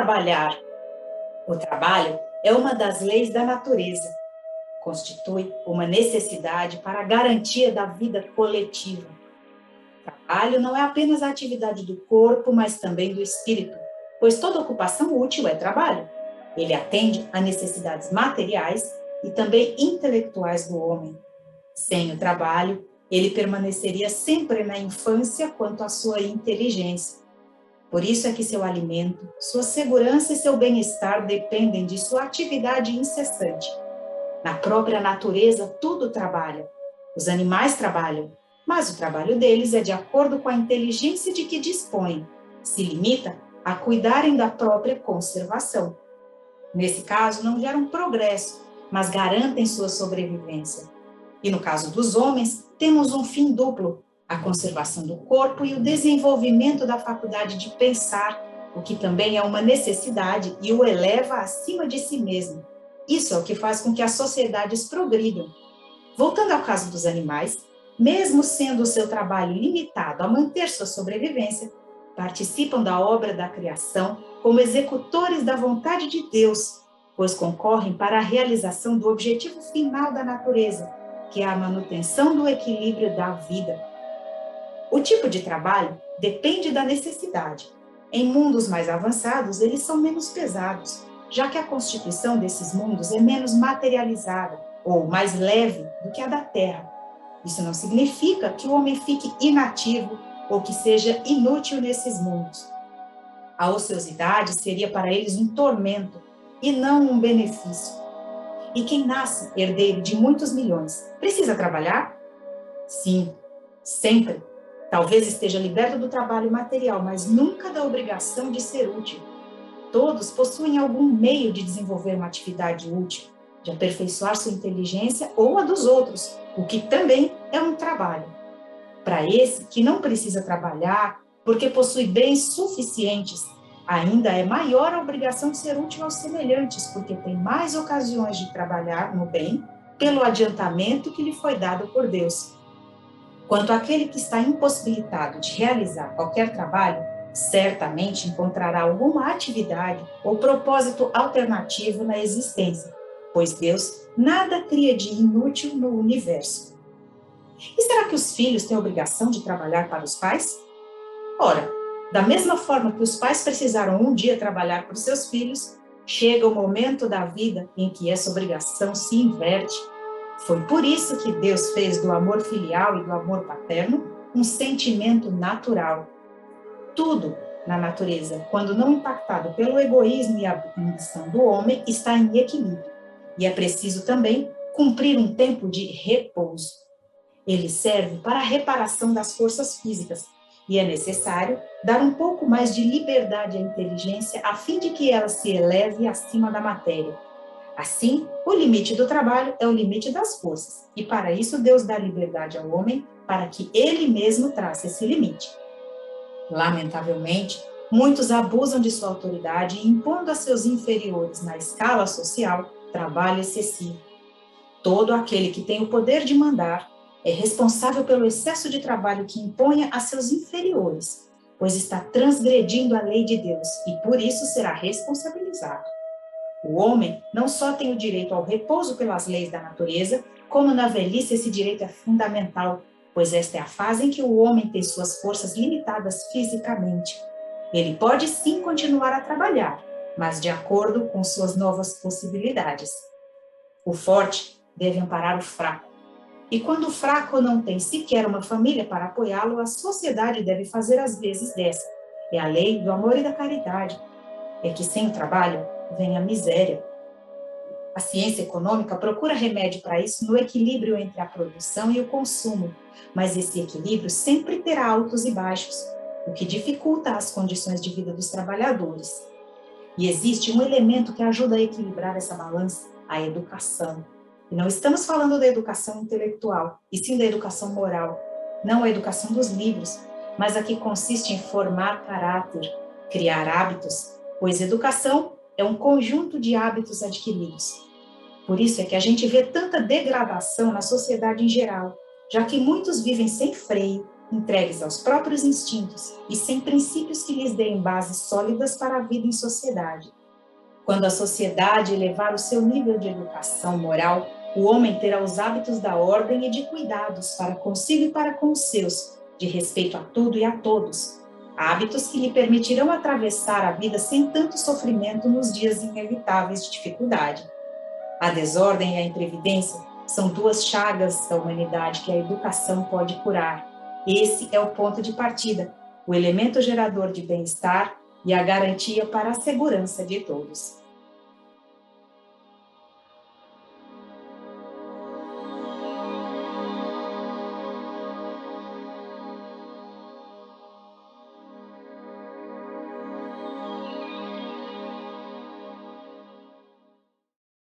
trabalhar? O trabalho é uma das leis da natureza. Constitui uma necessidade para a garantia da vida coletiva. O trabalho não é apenas a atividade do corpo, mas também do espírito, pois toda ocupação útil é trabalho. Ele atende a necessidades materiais e também intelectuais do homem. Sem o trabalho, ele permaneceria sempre na infância quanto à sua inteligência. Por isso é que seu alimento, sua segurança e seu bem-estar dependem de sua atividade incessante. Na própria natureza, tudo trabalha. Os animais trabalham, mas o trabalho deles é de acordo com a inteligência de que dispõem. Se limita a cuidarem da própria conservação. Nesse caso, não geram progresso, mas garantem sua sobrevivência. E no caso dos homens, temos um fim duplo: a conservação do corpo e o desenvolvimento da faculdade de pensar, o que também é uma necessidade e o eleva acima de si mesmo. Isso é o que faz com que as sociedades progridam. Voltando ao caso dos animais, mesmo sendo o seu trabalho limitado a manter sua sobrevivência, participam da obra da criação como executores da vontade de Deus, pois concorrem para a realização do objetivo final da natureza, que é a manutenção do equilíbrio da vida. O tipo de trabalho depende da necessidade. Em mundos mais avançados, eles são menos pesados, já que a constituição desses mundos é menos materializada ou mais leve do que a da Terra. Isso não significa que o homem fique inativo ou que seja inútil nesses mundos. A ociosidade seria para eles um tormento e não um benefício. E quem nasce herdeiro de muitos milhões, precisa trabalhar? Sim, sempre. Talvez esteja liberto do trabalho material, mas nunca da obrigação de ser útil. Todos possuem algum meio de desenvolver uma atividade útil, de aperfeiçoar sua inteligência ou a dos outros, o que também é um trabalho. Para esse que não precisa trabalhar porque possui bens suficientes, ainda é maior a obrigação de ser útil aos semelhantes, porque tem mais ocasiões de trabalhar no bem pelo adiantamento que lhe foi dado por Deus. Quanto àquele que está impossibilitado de realizar qualquer trabalho, certamente encontrará alguma atividade ou propósito alternativo na existência, pois Deus nada cria de inútil no universo. E será que os filhos têm a obrigação de trabalhar para os pais? Ora, da mesma forma que os pais precisaram um dia trabalhar para os seus filhos, chega o momento da vida em que essa obrigação se inverte. Foi por isso que Deus fez do amor filial e do amor paterno um sentimento natural. Tudo na natureza, quando não impactado pelo egoísmo e a ambição do homem, está em equilíbrio. E é preciso também cumprir um tempo de repouso. Ele serve para a reparação das forças físicas, e é necessário dar um pouco mais de liberdade à inteligência a fim de que ela se eleve acima da matéria. Assim, o limite do trabalho é o limite das forças, e para isso Deus dá liberdade ao homem para que ele mesmo trace esse limite. Lamentavelmente, muitos abusam de sua autoridade, impondo a seus inferiores na escala social trabalho excessivo. Todo aquele que tem o poder de mandar é responsável pelo excesso de trabalho que imponha a seus inferiores, pois está transgredindo a lei de Deus e por isso será responsabilizado. O homem não só tem o direito ao repouso pelas leis da natureza, como na velhice esse direito é fundamental, pois esta é a fase em que o homem tem suas forças limitadas fisicamente. Ele pode sim continuar a trabalhar, mas de acordo com suas novas possibilidades. O forte deve amparar o fraco. E quando o fraco não tem sequer uma família para apoiá-lo, a sociedade deve fazer as vezes dessa. É a lei do amor e da caridade. É que sem o trabalho vem a miséria. A ciência econômica procura remédio para isso no equilíbrio entre a produção e o consumo, mas esse equilíbrio sempre terá altos e baixos, o que dificulta as condições de vida dos trabalhadores. E existe um elemento que ajuda a equilibrar essa balança, a educação. E não estamos falando da educação intelectual, e sim da educação moral, não a educação dos livros, mas a que consiste em formar caráter, criar hábitos, pois educação é um conjunto de hábitos adquiridos. Por isso é que a gente vê tanta degradação na sociedade em geral, já que muitos vivem sem freio, entregues aos próprios instintos e sem princípios que lhes deem bases sólidas para a vida em sociedade. Quando a sociedade elevar o seu nível de educação moral, o homem terá os hábitos da ordem e de cuidados para consigo e para com os seus, de respeito a tudo e a todos, hábitos que lhe permitirão atravessar a vida sem tanto sofrimento nos dias inevitáveis de dificuldade. A desordem e a imprevidência são duas chagas da humanidade que a educação pode curar. Esse é o ponto de partida, o elemento gerador de bem-estar e a garantia para a segurança de todos.